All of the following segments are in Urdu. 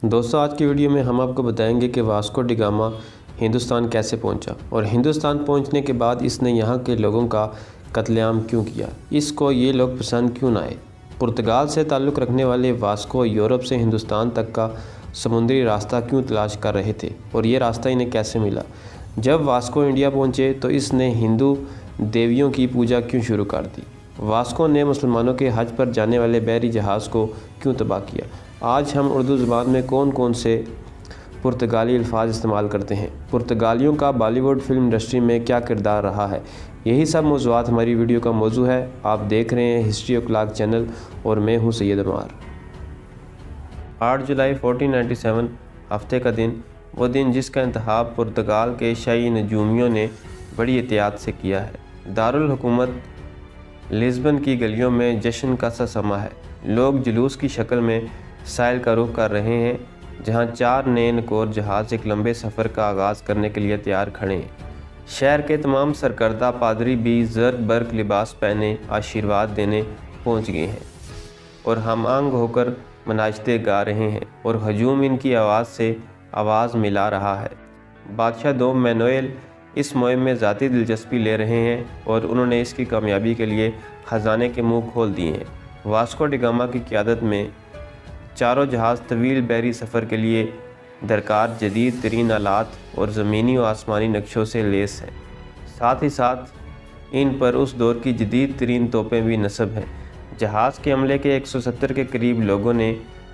دوستوں آج کی ویڈیو میں ہم آپ کو بتائیں گے کہ واسکو ڈی گاما ہندوستان کیسے پہنچا اور ہندوستان پہنچنے کے بعد اس نے یہاں کے لوگوں کا قتل عام کیوں کیا، اس کو یہ لوگ پسند کیوں نہ آئے۔ پرتگال سے تعلق رکھنے والے واسکو یورپ سے ہندوستان تک کا سمندری راستہ کیوں تلاش کر رہے تھے اور یہ راستہ انہیں کیسے ملا۔ جب واسکو انڈیا پہنچے تو اس نے ہندو دیویوں کی پوجا کیوں شروع کر دی۔ واسکو نے مسلمانوں کے حج پر جانے والے بحری جہاز کو کیوں تباہ کیا۔ آج ہم اردو زبان میں کون کون سے پرتگالی الفاظ استعمال کرتے ہیں، پرتگالیوں کا بالی ووڈ فلم انڈسٹری میں کیا کردار رہا ہے، یہی سب موضوعات ہماری ویڈیو کا موضوع ہے۔ آپ دیکھ رہے ہیں ہسٹری او کلاک چینل اور میں ہوں سید عمار۔ 8 جولائی 1497 ہفتے کا دن، وہ دن جس کا انتخاب پرتگال کے شاہی نجومیوں نے بڑی احتیاط سے کیا ہے۔ دارالحکومت لزبن کی گلیوں میں جشن کا سا سما ہے۔ لوگ جلوس کی شکل میں ساحل کا رخ کر رہے ہیں، جہاں 4 نئے نکور جہاز ایک لمبے سفر کا آغاز کرنے کے لیے تیار کھڑے ہیں۔ شہر کے تمام سرکردہ پادری بھی زرق برق لباس پہنے آشیرواد دینے پہنچ گئے ہیں اور ہم آہنگ ہو کر مناشدے گا رہے ہیں اور ہجوم ان کی آواز سے آواز ملا رہا ہے۔ بادشاہ دوم مینوئل اس مہم میں ذاتی دلچسپی لے رہے ہیں اور انہوں نے اس کی کامیابی کے لیے خزانے کے منہ کھول دیے ہیں۔ واسکو ڈی گاما کی قیادت میں چاروں جہاز طویل بحری سفر کے لیے درکار جدید ترین آلات اور زمینی و آسمانی نقشوں سے لیس ہیں۔ ساتھ ہی ساتھ ان پر اس دور کی جدید ترین توپیں بھی نصب ہیں۔ جہاز کے عملے کے 170 کے قریب لوگوں نے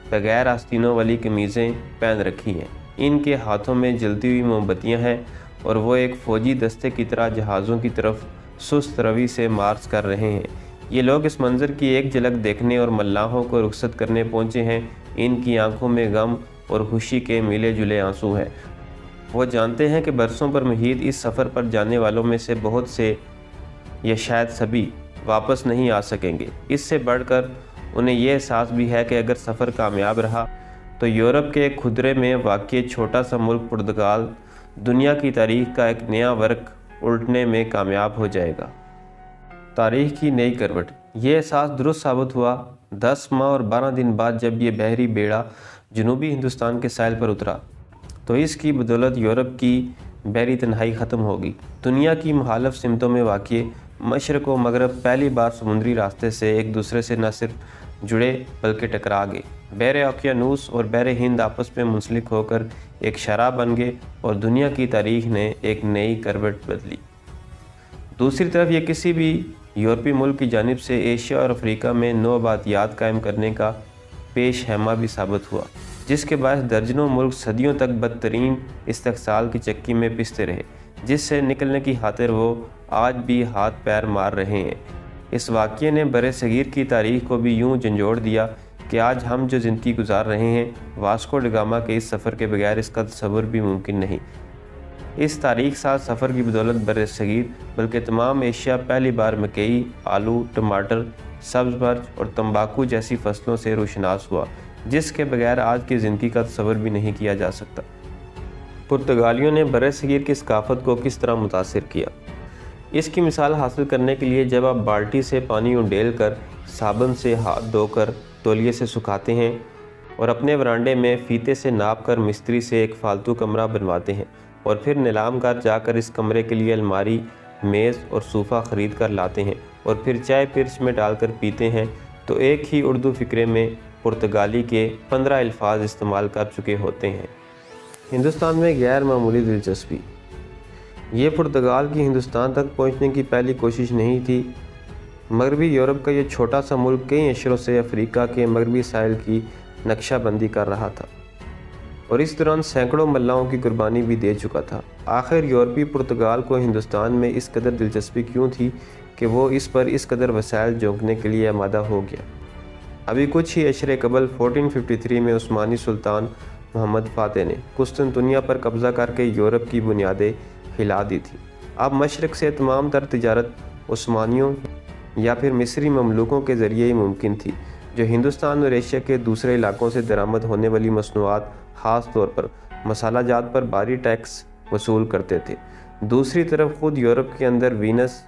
بغیر آستینوں والی قمیضیں پہن رکھی ہیں۔ ان کے ہاتھوں میں جلتی ہوئی موم بتیاں ہیں اور وہ ایک فوجی دستے کی طرح جہازوں کی طرف سست روی سے مارچ کر رہے ہیں۔ یہ لوگ اس منظر کی ایک جھلک دیکھنے اور ملاحوں کو رخصت کرنے پہنچے ہیں۔ ان کی آنکھوں میں غم اور خوشی کے ملے جلے آنسو ہیں۔ وہ جانتے ہیں کہ برسوں پر محیط اس سفر پر جانے والوں میں سے بہت سے یا شاید سبھی واپس نہیں آ سکیں گے۔ اس سے بڑھ کر انہیں یہ احساس بھی ہے کہ اگر سفر کامیاب رہا تو یورپ کے ایک خدرے میں واقع چھوٹا سا ملک پرتگال دنیا کی تاریخ کا ایک نیا ورق الٹنے میں کامیاب ہو جائے گا۔ تاریخ کی نئی کروٹ۔ یہ احساس درست ثابت ہوا 10 ماہ اور 12 دن بعد جب یہ بحری بیڑا جنوبی ہندوستان کے ساحل پر اترا تو اس کی بدولت یورپ کی بحری تنہائی ختم ہوگی۔ دنیا کی مخالف سمتوں میں واقع مشرق و مغرب پہلی بار سمندری راستے سے ایک دوسرے سے نہ صرف جڑے بلکہ ٹکرا گئے۔ بحر اوقیانوس اور بحر ہند آپس میں منسلک ہو کر ایک شاہراہ بن گئے اور دنیا کی تاریخ نے ایک نئی کروٹ بدلی۔ دوسری طرف یہ کسی بھی یورپی ملک کی جانب سے ایشیا اور افریقہ میں نوآبادیات قائم کرنے کا پیش خیمہ بھی ثابت ہوا، جس کے باعث درجنوں ملک صدیوں تک بدترین استحصال کی چکی میں پستے رہے، جس سے نکلنے کی خاطر وہ آج بھی ہاتھ پیر مار رہے ہیں۔ اس واقعے نے برِ صغیر کی تاریخ کو بھی یوں جھنجھوڑ دیا کہ آج ہم جو زندگی گزار رہے ہیں، واسکو ڈی گاما کے اس سفر کے بغیر اس کا تصور بھی ممکن نہیں۔ اس تاریخ ساز سفر کی بدولت برِ صغیر بلکہ تمام ایشیا پہلی بار مکئی، آلو، ٹماٹر، سبز مرچ اور تمباکو جیسی فصلوں سے روشناس ہوا، جس کے بغیر آج کی زندگی کا تصور بھی نہیں کیا جا سکتا۔ پرتگالیوں نے برِ صغیر کی ثقافت کو کس طرح متاثر کیا؟ اس کی مثال حاصل کرنے کے لیے جب آپ بالٹی سے پانی انڈیل کر صابن سے ہاتھ دھو کر تولیے سے سکھاتے ہیں اور اپنے ورانڈے میں فیتے سے ناپ کر مستری سے ایک فالتو کمرہ بنواتے ہیں اور پھر نیلام گھر جا کر اس کمرے کے لیے الماری، میز اور صوفہ خرید کر لاتے ہیں اور پھر چائے پرچ میں ڈال کر پیتے ہیں، تو ایک ہی اردو فقرے میں پرتگالی کے 15 الفاظ استعمال کر چکے ہوتے ہیں۔ ہندوستان میں غیر معمولی دلچسپی۔ یہ پرتگال کی ہندوستان تک پہنچنے کی پہلی کوشش نہیں تھی۔ مغربی یورپ کا یہ چھوٹا سا ملک کئی اشروں سے افریقہ کے مغربی ساحل کی نقشہ بندی کر رہا تھا اور اس دوران سینکڑوں ملاحوں کی قربانی بھی دے چکا تھا۔ آخر یورپی پرتگال کو ہندوستان میں اس قدر دلچسپی کیوں تھی کہ وہ اس پر اس قدر وسائل جھونکنے کے لیے آمادہ ہو گیا؟ ابھی کچھ ہی عشرے قبل 1453 میں عثمانی سلطان محمد فاتح نے قسطنطنیہ پر قبضہ کر کے یورپ کی بنیادیں ہلا دی تھیں۔ اب مشرق سے تمام تر تجارت عثمانیوں یا پھر مصری مملوکوں کے ذریعے ہی ممکن تھی، جو ہندوستان اور ایشیا کے دوسرے علاقوں سے درآمد ہونے والی مصنوعات، خاص طور پر مسالہ جات پر بھاری ٹیکس وصول کرتے تھے۔ دوسری طرف خود یورپ کے اندر وینس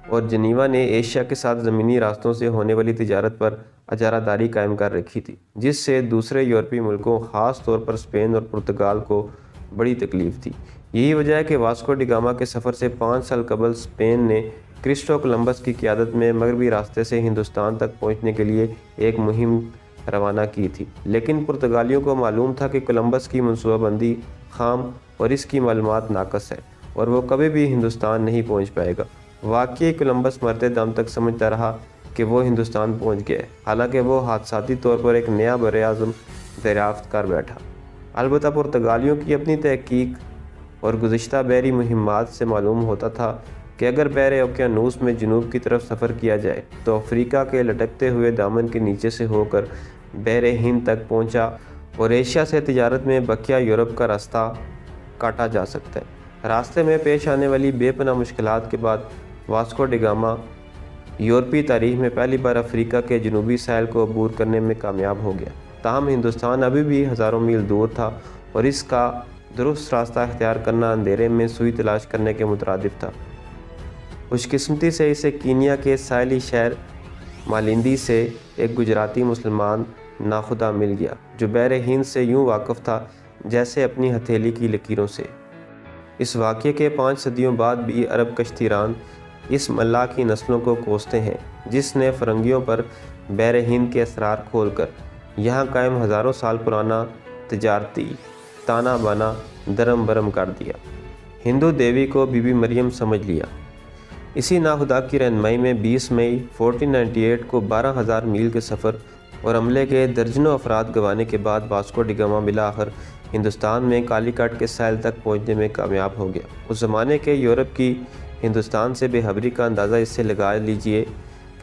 اور جنیوا نے ایشیا کے ساتھ زمینی راستوں سے ہونے والی تجارت پر اجارہ داری قائم کر رکھی تھی، جس سے دوسرے یورپی ملکوں خاص طور پر اسپین اور پرتگال کو بڑی تکلیف تھی۔ یہی وجہ ہے کہ واسکو ڈی گاما کے سفر سے 5 سال قبل اسپین نے کرسٹو کولمبس کی قیادت میں مغربی راستے سے ہندوستان تک پہنچنے کے لیے ایک مہم روانہ کی تھی، لیکن پرتگالیوں کو معلوم تھا کہ کولمبس کی منصوبہ بندی خام اور اس کی معلومات ناقص ہے اور وہ کبھی بھی ہندوستان نہیں پہنچ پائے گا۔ واقعی کولمبس مرتے دم تک سمجھتا رہا کہ وہ ہندوستان پہنچ گیا ہے، حالانکہ وہ حادثاتی طور پر ایک نیا براعظم دریافت کر بیٹھا۔ البتہ پرتگالیوں کی اپنی تحقیق اور گزشتہ بحری مہمات سے معلوم ہوتا تھا کہ اگر بحر اوقیانوس میں جنوب کی طرف سفر کیا جائے تو افریقہ کے لٹکتے ہوئے دامن کے نیچے سے ہو کر بحر ہند تک پہنچا اور ایشیا سے تجارت میں بقیہ یورپ کا راستہ کاٹا جا سکتا ہے۔ راستے میں پیش آنے والی بے پناہ مشکلات کے بعد واسکو ڈی گاما یورپی تاریخ میں پہلی بار افریقہ کے جنوبی ساحل کو عبور کرنے میں کامیاب ہو گیا۔ تاہم ہندوستان ابھی بھی ہزاروں میل دور تھا اور اس کا درست راستہ اختیار کرنا اندھیرے میں سوئی تلاش کرنے کے مترادف تھا۔ خوش قسمتی سے اسے کینیا کے ساحلی شہر مالندی سے ایک گجراتی مسلمان ناخدا مل گیا جو بحر ہند سے یوں واقف تھا جیسے اپنی ہتھیلی کی لکیروں سے۔ اس واقعے کے 5 صدیوں بعد بھی عرب کشتی ران اس ملاح کی نسلوں کو کوستے ہیں جس نے فرنگیوں پر بحر ہند کے اسرار کھول کر یہاں قائم ہزاروں سال پرانا تجارتی تانا بانا درم برم کر دیا۔ ہندو دیوی کو بی بی مریم سمجھ لیا۔ اسی ناخدا کی رہنمائی میں 20 مئی 1498 کو 12,000 میل کے سفر اور عملے کے درجنوں افراد گنوانے کے بعد واسکو ڈی گاما بالآخر ہندوستان میں کالی کٹ کے ساحل تک پہنچنے میں کامیاب ہو گیا۔ اس زمانے کے یورپ کی ہندوستان سے بے خبری کا اندازہ اس سے لگا لیجئے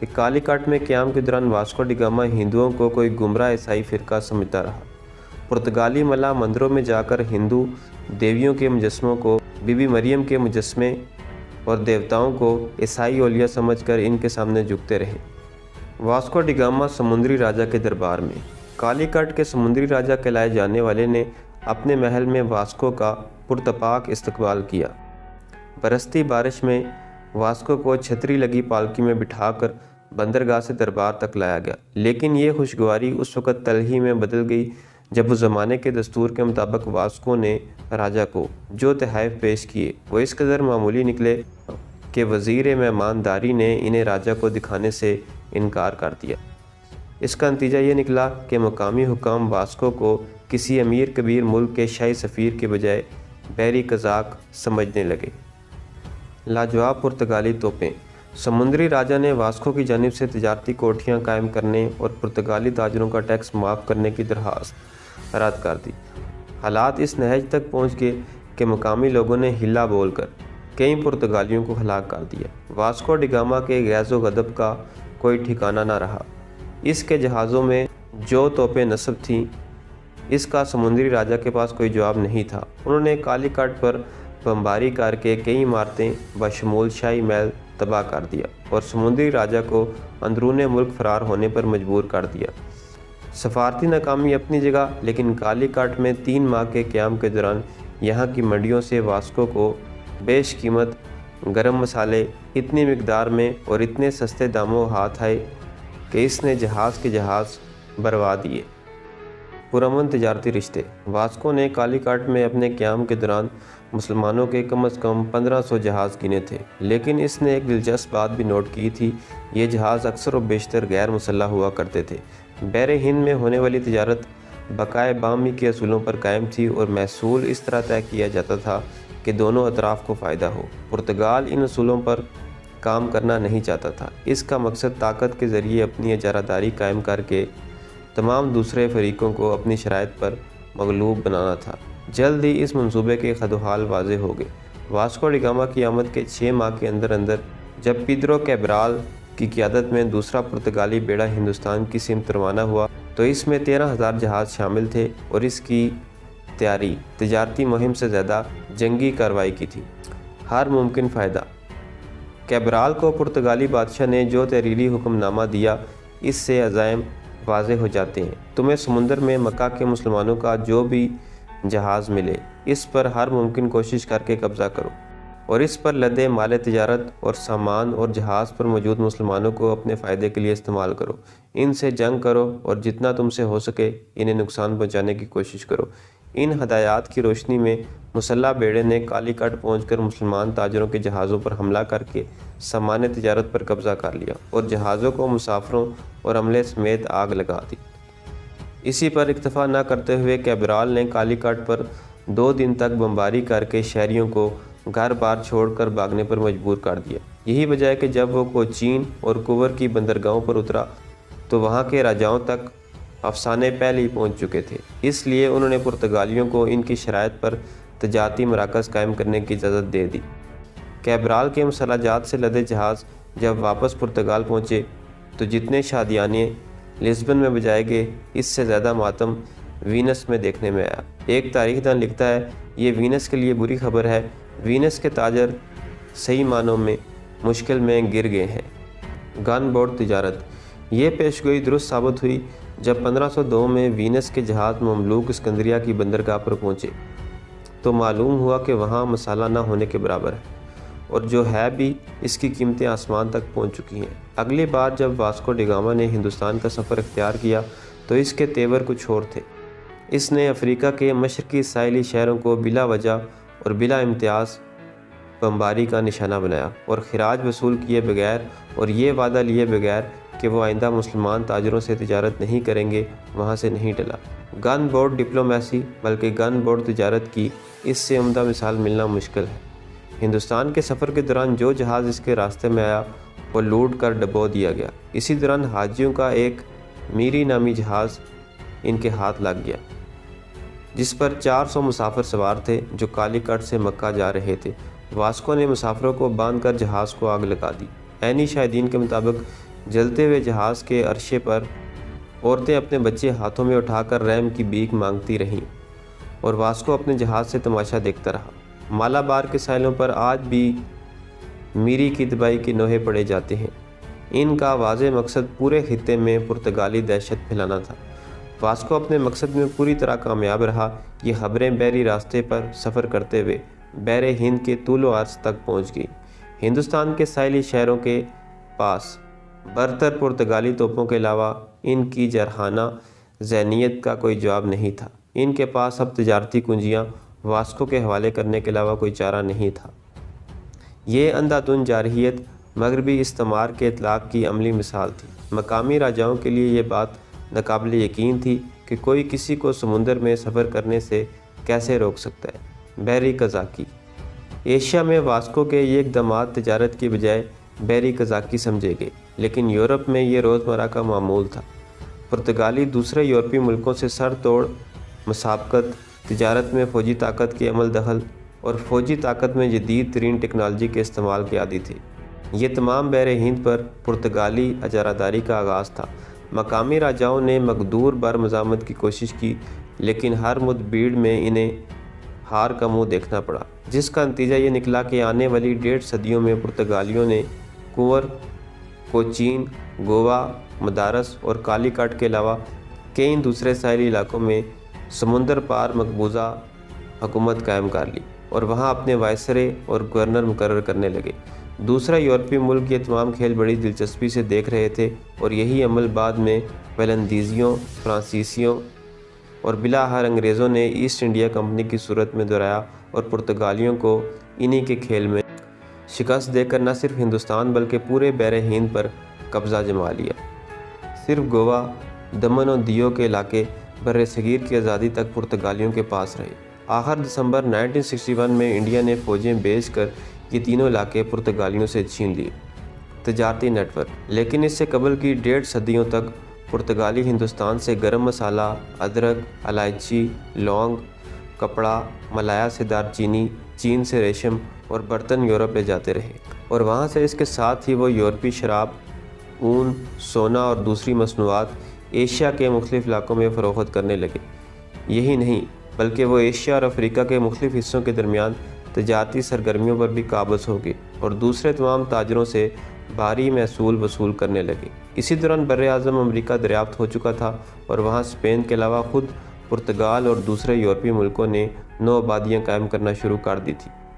کہ کالی کٹ میں قیام کے دوران واسکو ڈی گاما ہندوؤں کو کوئی گمراہ عیسائی فرقہ سمجھتا رہا۔ پرتگالی ملاح مندروں میں جا کر ہندو دیویوں کے مجسموں کو بی بی مریم کے مجسمے اور دیوتاؤں کو عیسائی اولیاء سمجھ کر ان کے سامنے جھکتے رہے۔ واسکو ڈی گاما سمندری راجہ کے دربار میں کالی کٹ کے سمندری راجہ کہلائے جانے والے نے اپنے محل میں واسکو کا پرتپاک استقبال کیا۔ برستی بارش میں واسکو کو چھتری لگی پالکی میں بٹھا کر بندرگاہ سے دربار تک لایا گیا، لیکن یہ خوشگواری اس وقت تلخی میں بدل گئی جب اس زمانے کے دستور کے مطابق واسکو نے راجہ کو جو تحائف پیش کیے وہ اس قدر معمولی نکلے کہ وزیر مہمانداری نے انہیں راجہ کو دکھانے سے انکار کر دیا۔ اس کا نتیجہ یہ نکلا کہ مقامی حکام واسکو کو کسی امیر کبیر ملک کے شاہی سفیر کے بجائے بحری قزاق سمجھنے لگے۔ لاجواب پرتگالی توپیں۔ سمندری راجہ نے واسکو کی جانب سے تجارتی کوٹھیاں قائم کرنے اور پرتگالی تاجروں کا ٹیکس معاف کرنے کی درخواست رد کر دی۔ حالات اس نہج تک پہنچ گئے کہ مقامی لوگوں نے ہلا بول کر کئی پرتگالیوں کو ہلاک کر دیا۔ واسکو ڈی گاما کے غیظ و غضب کا کوئی ٹھکانہ نہ رہا۔ اس کے جہازوں میں جو توپیں نصب تھیں اس کا سمندری راجہ کے پاس کوئی جواب نہیں تھا۔ انہوں نے کالی کٹ پر بمباری کر کے کئی عمارتیں بشمول شاہی محل تباہ کر دیا اور سمندری راجہ کو اندرون ملک فرار ہونے پر مجبور کر دیا۔ سفارتی ناکامی اپنی جگہ، لیکن کالی کٹ میں 3 ماہ کے قیام کے دوران یہاں کی منڈیوں سے واسکو کو بیش قیمت گرم مسالے اتنی مقدار میں اور اتنے سستے داموں ہاتھ آئے کہ اس نے جہاز کے جہاز بروا دیے۔ پرامن تجارتی رشتے۔ واسکو نے کالی کٹ میں اپنے قیام کے دوران مسلمانوں کے کم از کم 1500 جہاز گنے تھے، لیکن اس نے ایک دلچسپ بات بھی نوٹ کی تھی، یہ جہاز اکثر و بیشتر غیر مسلح ہوا کرتے تھے۔ بحر ہند میں ہونے والی تجارت بقائے بامی کے اصولوں پر قائم تھی اور محصول اس طرح طے کیا جاتا تھا کہ دونوں اطراف کو فائدہ ہو۔ پرتگال ان اصولوں پر کام کرنا نہیں چاہتا تھا۔ اس کا مقصد طاقت کے ذریعے اپنی اجارہ داری قائم کر کے تمام دوسرے فریقوں کو اپنی شرائط پر مغلوب بنانا تھا۔ جلد ہی اس منصوبے کے خد و حال واضح ہو گئے۔ واسکو ڈی گاما کی آمد کے 6 ماہ کے اندر اندر جب پیدرو کیبرال کی قیادت میں دوسرا پرتگالی بیڑا ہندوستان کی سمت روانہ ہوا تو اس میں 13,000 جہاز شامل تھے اور اس کی تیاری تجارتی مہم سے زیادہ جنگی کارروائی کی تھی۔ ہر ممکن فائدہ۔ کیبرال کو پرتگالی بادشاہ نے جو تحریری حکم نامہ دیا اس سے عزائم واضح ہو جاتے ہیں۔ تمہیں سمندر میں مکہ کے مسلمانوں کا جو بھی جہاز ملے اس پر ہر ممکن کوشش کر کے قبضہ کرو۔ اور اس پر لدے مال تجارت اور سامان اور جہاز پر موجود مسلمانوں کو اپنے فائدے کے لیے استعمال کرو، ان سے جنگ کرو اور جتنا تم سے ہو سکے انہیں نقصان پہنچانے کی کوشش کرو۔ ان ہدایات کی روشنی میں مسلح بیڑے نے کالی کٹ پہنچ کر مسلمان تاجروں کے جہازوں پر حملہ کر کے سامان تجارت پر قبضہ کر لیا اور جہازوں کو مسافروں اور عملے سمیت آگ لگا دی۔ اسی پر اکتفا نہ کرتے ہوئے کیبرال نے کالی کٹ پر 2 دن تک بمباری کر کے شہریوں کو گھر بار چھوڑ کر بھاگنے پر مجبور کر دیا۔ یہی وجہ ہے کہ جب وہ کوچین اور کوور کی بندرگاہوں پر اترا تو وہاں کے راجاؤں تک افسانے پہلے ہی پہنچ چکے تھے، اس لیے انہوں نے پرتگالیوں کو ان کی شرائط پر تجارتی مراکز قائم کرنے کی اجازت دے دی۔ کیبرال کے مسلح جات سے لدے جہاز جب واپس پرتگال پہنچے تو جتنے شادیانے لسبن میں بجائے گئے، اس سے زیادہ ماتم وینس میں دیکھنے میں آیا۔ ایک تاریخ دان لکھتا ہے، یہ وینس کے لیے بری خبر ہے، وینس کے تاجر صحیح معنوں میں مشکل میں گر گئے ہیں۔ گن بوٹ تجارت۔ یہ پیشگوئی درست ثابت ہوئی جب 1502 میں وینس کے جہاز مملوک اسکندریہ کی بندرگاہ پر پہنچے تو معلوم ہوا کہ وہاں مسالہ نہ ہونے کے برابر ہے، اور جو ہے بھی اس کی قیمتیں آسمان تک پہنچ چکی ہیں۔ اگلی بار جب واسکو ڈی گاما نے ہندوستان کا سفر اختیار کیا تو اس کے تیور کچھ اور تھے۔ اس نے افریقہ کے مشرقی ساحلی شہروں کو بلا وجہ اور بلا امتیاز بمباری کا نشانہ بنایا اور خراج وصول کیے بغیر اور یہ وعدہ لیے بغیر کہ وہ آئندہ مسلمان تاجروں سے تجارت نہیں کریں گے، وہاں سے نہیں ٹلا۔ گن بوٹ ڈپلومیسی بلکہ گن بوٹ تجارت کی اس سے عمدہ مثال ملنا مشکل ہے۔ ہندوستان کے سفر کے دوران جو جہاز اس کے راستے میں آیا وہ لوٹ کر ڈبو دیا گیا۔ اسی دوران حاجیوں کا ایک میری نامی جہاز ان کے ہاتھ لگ گیا جس پر 400 مسافر سوار تھے جو کالی کٹ سے مکہ جا رہے تھے۔ واسکو نے مسافروں کو باندھ کر جہاز کو آگ لگا دی۔ عینی شاہدین کے مطابق جلتے ہوئے جہاز کے عرشے پر عورتیں اپنے بچے ہاتھوں میں اٹھا کر رحم کی بھیک مانگتی رہیں اور واسکو اپنے جہاز سے تماشا دیکھتا رہا۔ مالابار کے ساحلوں پر آج بھی میری کی تباہی کے نوحے پڑے جاتے ہیں۔ ان کا واضح مقصد پورے خطے میں پرتگالی دہشت پھیلانا تھا۔ واسکو اپنے مقصد میں پوری طرح کامیاب رہا۔ یہ خبریں بحری راستے پر سفر کرتے ہوئے بحر ہند کے طول و عرض تک پہنچ گئی۔ ہندوستان کے ساحلی شہروں کے پاس برتر پرتگالی توپوں کے علاوہ ان کی جرحانہ ذہنیت کا کوئی جواب نہیں تھا۔ ان کے پاس اب تجارتی کنجیاں واسکو کے حوالے کرنے کے علاوہ کوئی چارہ نہیں تھا۔ یہ اندھا دھند جارحیت مغربی استعمار کے اطلاق کی عملی مثال تھی۔ مقامی راجاؤں کے لیے یہ بات ناقابل یقین تھی کہ کوئی کسی کو سمندر میں سفر کرنے سے کیسے روک سکتا ہے۔ بحری قزاقی۔ ایشیا میں واسکو کے یہ اقدامات تجارت کی بجائے بحری قزاقی سمجھے گئے، لیکن یورپ میں یہ روزمرہ کا معمول تھا۔ پرتگالی دوسرے یورپی ملکوں سے سر توڑ مسابقت، تجارت میں فوجی طاقت کے عمل دخل اور فوجی طاقت میں جدید ترین ٹیکنالوجی کے استعمال کے عادی تھے۔ یہ تمام بحر ہند پر پرتگالی اجارہ داری کا آغاز تھا۔ مقامی راجاؤں نے مقدور بر مزاحمت کی کوشش کی، لیکن ہر مدبیڑ میں انہیں ہار کا منہ دیکھنا پڑا، جس کا نتیجہ یہ نکلا کہ آنے والی 1.5 صدیوں میں پرتگالیوں نے کوور، کوچین، گوا، مدارس اور کالی کٹ کے علاوہ کئی دوسرے ساحلی علاقوں میں سمندر پار مقبوضہ حکومت قائم کر لی اور وہاں اپنے وائسرے اور گورنر مقرر کرنے لگے۔ دوسرے یورپی ملک یہ تمام کھیل بڑی دلچسپی سے دیکھ رہے تھے اور یہی عمل بعد میں ولندیزیوں، فرانسیسیوں اور بلاخر انگریزوں نے ایسٹ انڈیا کمپنی کی صورت میں دہرایا اور پرتگالیوں کو انہی کے کھیل میں شکست دے کر نہ صرف ہندوستان بلکہ پورے بحر ہند پر قبضہ جما لیا۔ صرف گوا، دمن اور دیو کے علاقے بر صغیر کی آزادی تک پرتگالیوں کے پاس رہے۔ آخر دسمبر 1961 میں انڈیا نے فوجیں بھیج کر یہ تینوں علاقے پرتگالیوں سے چھین لیے۔ تجارتی نیٹ ورک۔ لیکن اس سے قبل کی 1.5 صدیوں تک پرتگالی ہندوستان سے گرم مسالہ، ادرک، الائچی، لونگ، کپڑا، ملایا سے دار چینی، چین سے ریشم اور برتن یورپ لے جاتے رہے، اور وہاں سے اس کے ساتھ ہی وہ یورپی شراب، اون، سونا اور دوسری مصنوعات ایشیا کے مختلف علاقوں میں فروخت کرنے لگے۔ یہی نہیں بلکہ وہ ایشیا اور افریقہ کے مختلف حصوں کے درمیان تجارتی سرگرمیوں پر بھی قابض ہو گئے اور دوسرے تمام تاجروں سے بھاری محصول وصول کرنے لگے۔ اسی دوران بر اعظم امریکہ دریافت ہو چکا تھا اور وہاں اسپین کے علاوہ خود پرتگال اور دوسرے یورپی ملکوں نے نو آبادیاں قائم کرنا شروع کر دی تھی۔